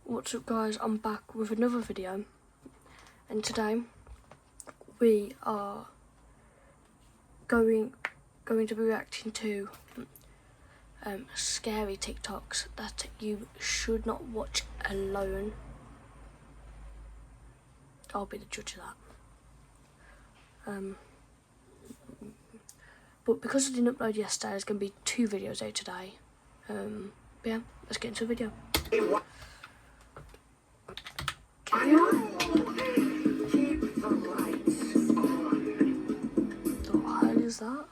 What's up guys, I'm back with another video, and today we are going to be reacting to scary TikToks that you should not watch alone. I'll be the judge of that. But because I didn't upload yesterday, there's going to be 2 videos out today. But yeah, let's get into the video. What the hell is that?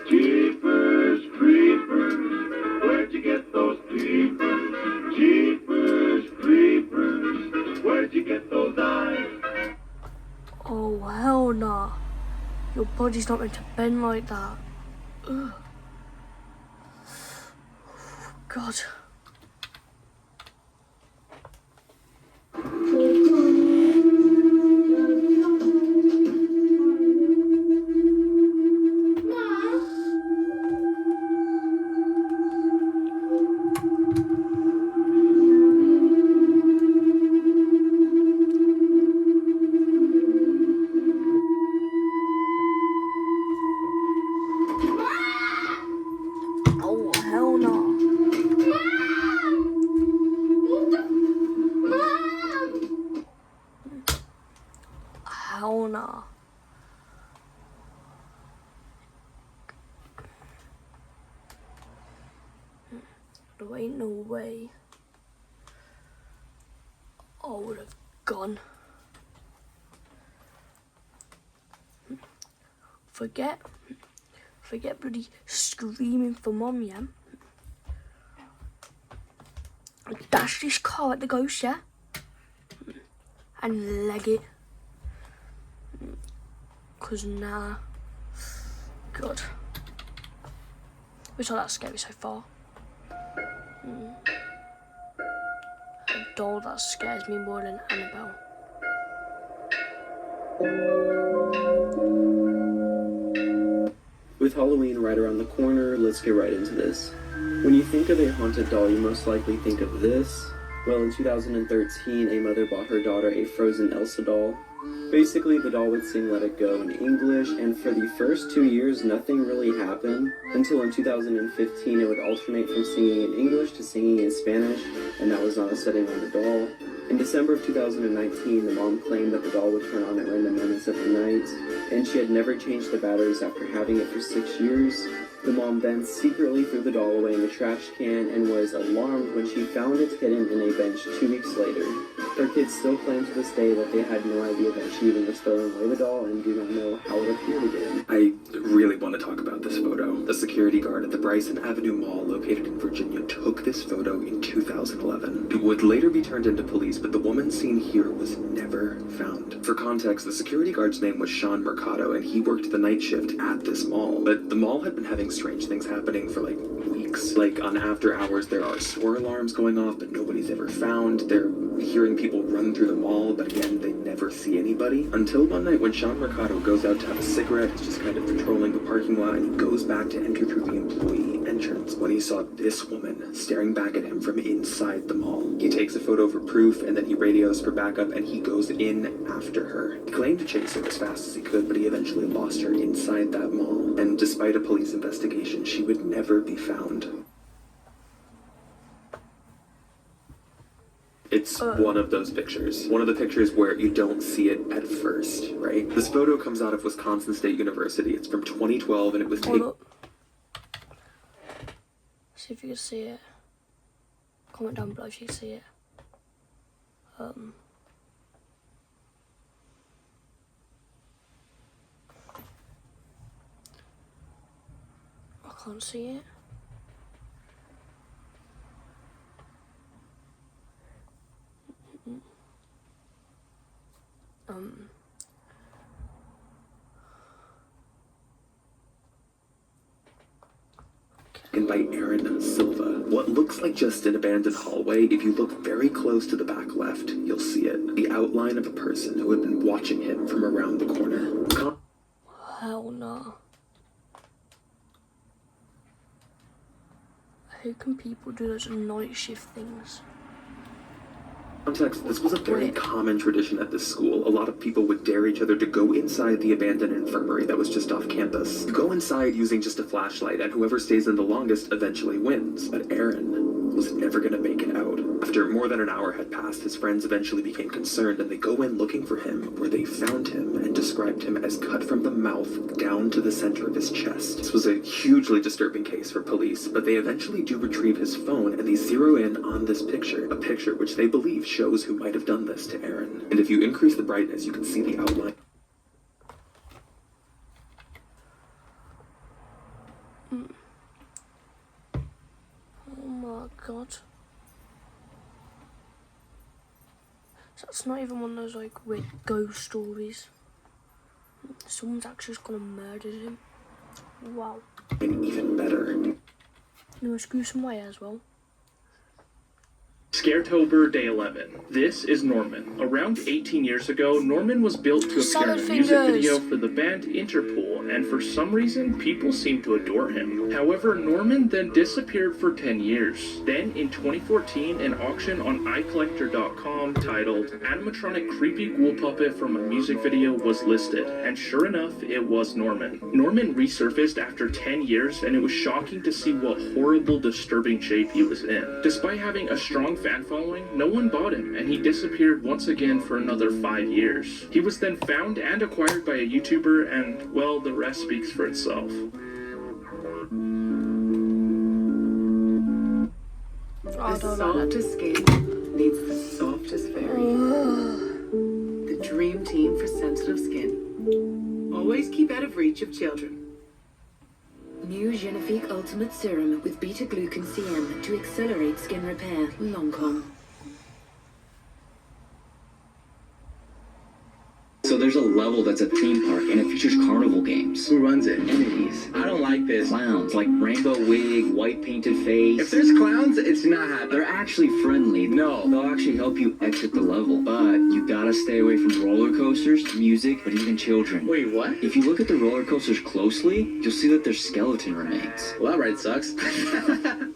Jeepers creepers, where'd you get those peepers? Jeepers creepers, where'd you get those eyes? Oh hell nah. Your body's not meant to bend like that. Ugh. God. Oh hell no. Hell no. There ain't no way I would have gone. Forget bloody screaming for mum, yeah? Dash this car at the ghost, yeah? And leg it. Cause nah. God. Which are that scary so far? A doll that scares me more than Annabelle. With Halloween right around the corner, let's get right into this. When you think of a haunted doll, you most likely think of this. Well, in 2013, a mother bought her daughter a frozen Elsa doll. Basically, the doll would sing Let It Go in English, and for the first 2 years, nothing really happened. Until in 2015, it would alternate from singing in English to singing in Spanish, and that was not a setting on the doll. In December of 2019, the mom claimed that the doll would turn on at random moments of the night, and she had never changed the batteries after having it for 6 years. The mom then secretly threw the doll away in the trash can and was alarmed when she found it hidden in a bench 2 weeks later. Her kids still claim to this day that they had no idea that she even was throwing away the doll and do not know how it appeared again. I really want to talk about this photo. The security guard at the Bryson Avenue Mall located in Virginia took this photo in 2011. It would later be turned into police, but the woman seen here was never found. For context, the security guard's name was Sean Mercado, and he worked the night shift at this mall. But the mall had been having strange things happening for like weeks. Like on after hours, there are SOAR alarms going off, but nobody's ever found. They're hearing people run through the mall, but again, they never see anybody. Until one night when Sean Mercado goes out to have a cigarette, he's just kind of patrolling the parking lot, and he goes back to enter through the employee entrance when he saw this woman staring back at him from inside the mall. He takes a photo for proof, and then he radios for backup, and he goes in after her. He claimed to chase her as fast as he could, but he eventually lost her inside that mall. And despite a police investigation, she would never be found. It's one of those pictures. One of the pictures where you don't see it at first, right? This photo comes out of Wisconsin State University. It's from 2012, and it was taken... Hold up. See if you can see it. Comment down below if you can see it. I can't see it. By Aaron Silva. What looks like just an abandoned hallway, if you look very close to the back left, you'll see it. The outline of a person who had been watching him from around the corner. Hell no. How can people do those night shift things? Context, this was a very common tradition at this school. A lot of people would dare each other to go inside the abandoned infirmary that was just off campus. You go inside using just a flashlight, and whoever stays in the longest eventually wins. But Aaron was never going to make it out. After more than an hour had passed, his friends eventually became concerned, and they go in looking for him, where they found him and described him as cut from the mouth down to the center of his chest. This was a hugely disturbing case for police, but they eventually do retrieve his phone, and they zero in on this picture, a picture which they believe shows who might have done this to Aaron. And if you increase the brightness, you can see the outline. Oh my god. So that's not even one of those like weird ghost stories. Someone's actually just gone and murdered him. Wow. And even better. In the most gruesome way as well. Scaretober Day 11. This is Norman. Around 18 years ago, Norman was built to appear in a music video for the band Interpol, and for some reason, people seem to adore him. However, Norman then disappeared for 10 years. Then, in 2014, an auction on iCollector.com titled Animatronic Creepy Ghoul Puppet from a Music Video was listed, and sure enough, it was Norman. Norman resurfaced after 10 years, and it was shocking to see what horrible, disturbing shape he was in. Despite having a strong fan following, no one bought him, and he disappeared once again for another 5 years. He was then found and acquired by a YouTuber, and, well, the rest speaks for itself. The softest skin needs the softest fairy. The dream team for sensitive skin. Always keep out of reach of children. New Genifique Ultimate Serum with beta-glucan CM to accelerate skin repair. Lancome. So there's a level that's a theme park, and it features carnival games. Who runs it? Entities. I don't like this. Clowns, like rainbow wig, white painted face. If there's clowns, it's not happening. They're actually friendly. No. They'll actually help you exit the level. But you gotta stay away from roller coasters, music, but even children. Wait, what? If you look at the roller coasters closely, you'll see that there's skeleton remains. Well, that ride sucks.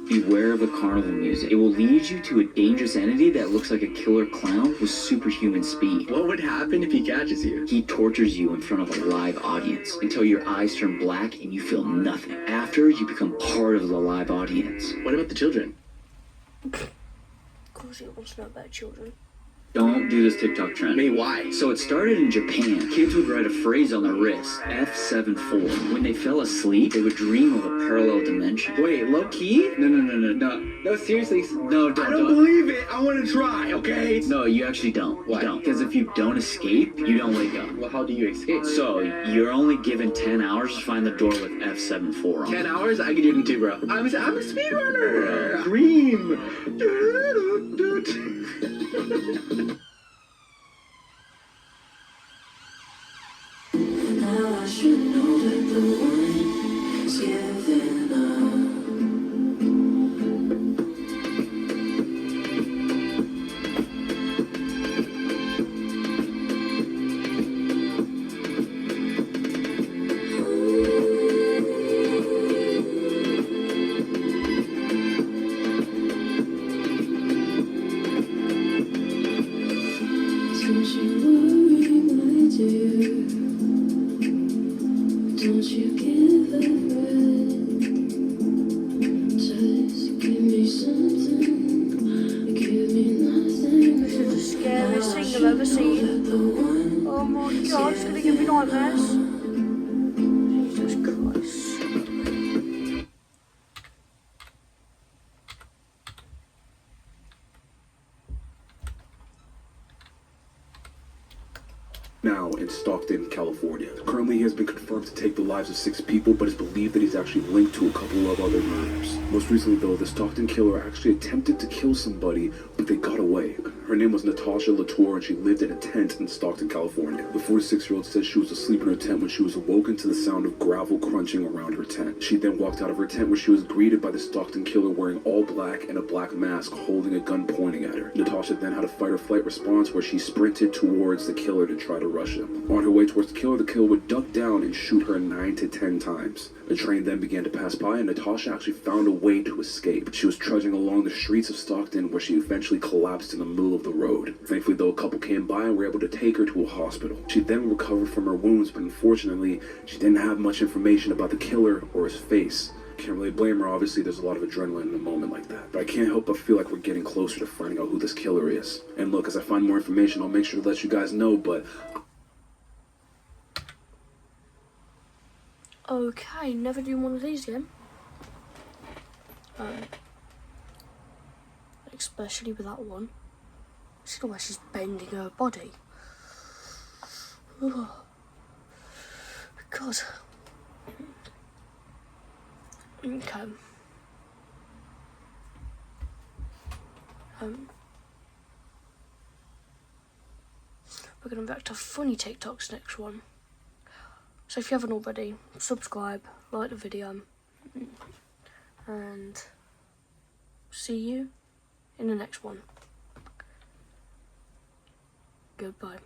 Beware of the carnival music. It will lead you to a dangerous entity that looks like a killer clown with superhuman speed. What would happen if he catches you? He tortures you in front of a live audience until your eyes turn black and you feel nothing. After, you become part of the live audience. What about the children? Of course he wants to know about children. Don't do this TikTok trend. Wait, why? So it started in Japan. Kids would write a phrase on their wrist, F74. When they fell asleep, they would dream of a parallel dimension. Wait, low key? No, seriously. No, I don't believe it. I want to try, okay? No, you actually don't. Why? You don't. Because if you don't escape, you don't wake up. Well, how do you escape? So, you're only given 10 hours to find the door with F74 on 10 it. hours? I can do it in 2, bro. I'm a speedrunner. Dream. Now I should know that the one is giving up. Don't you worry, my dear. Don't you give a breath. Just give me something. Give me nothing. This is the scariest thing I've ever seen. Oh my god, it's gonna give me nightmares. Jesus Christ. Now in Stockton, California. Currently, he has been confirmed to take the lives of 6 people, but it's believed that he's actually linked to a couple of other murders. Most recently, though, the Stockton killer actually attempted to kill somebody, but they got away. Her name was Natasha Latour, and she lived in a tent in Stockton, California. The 46-year-old said she was asleep in her tent when she was awoken to the sound of gravel crunching around her tent. She then walked out of her tent where she was greeted by the Stockton killer wearing all black and a black mask, holding a gun pointing at her. Natasha then had a fight or flight response where she sprinted towards the killer to try to rush him. On her way towards the killer would duck down and shoot her 9 to 10 times. The train then began to pass by, and Natasha actually found a way to escape. She was trudging along the streets of Stockton, where she eventually collapsed in the middle of the road. Thankfully, though, a couple came by and were able to take her to a hospital. She then recovered from her wounds, but unfortunately, she didn't have much information about the killer or his face. Can't really blame her. Obviously, there's a lot of adrenaline in a moment like that. But I can't help but feel like we're getting closer to finding out who this killer is. And look, as I find more information, I'll make sure to let you guys know, but... Okay, never do one of these again. Especially with that one. See the way she's bending her body. Oh, God. Okay. We're going to back to funny TikToks next one. So if you haven't already, subscribe, like the video, and see you in the next one. Goodbye.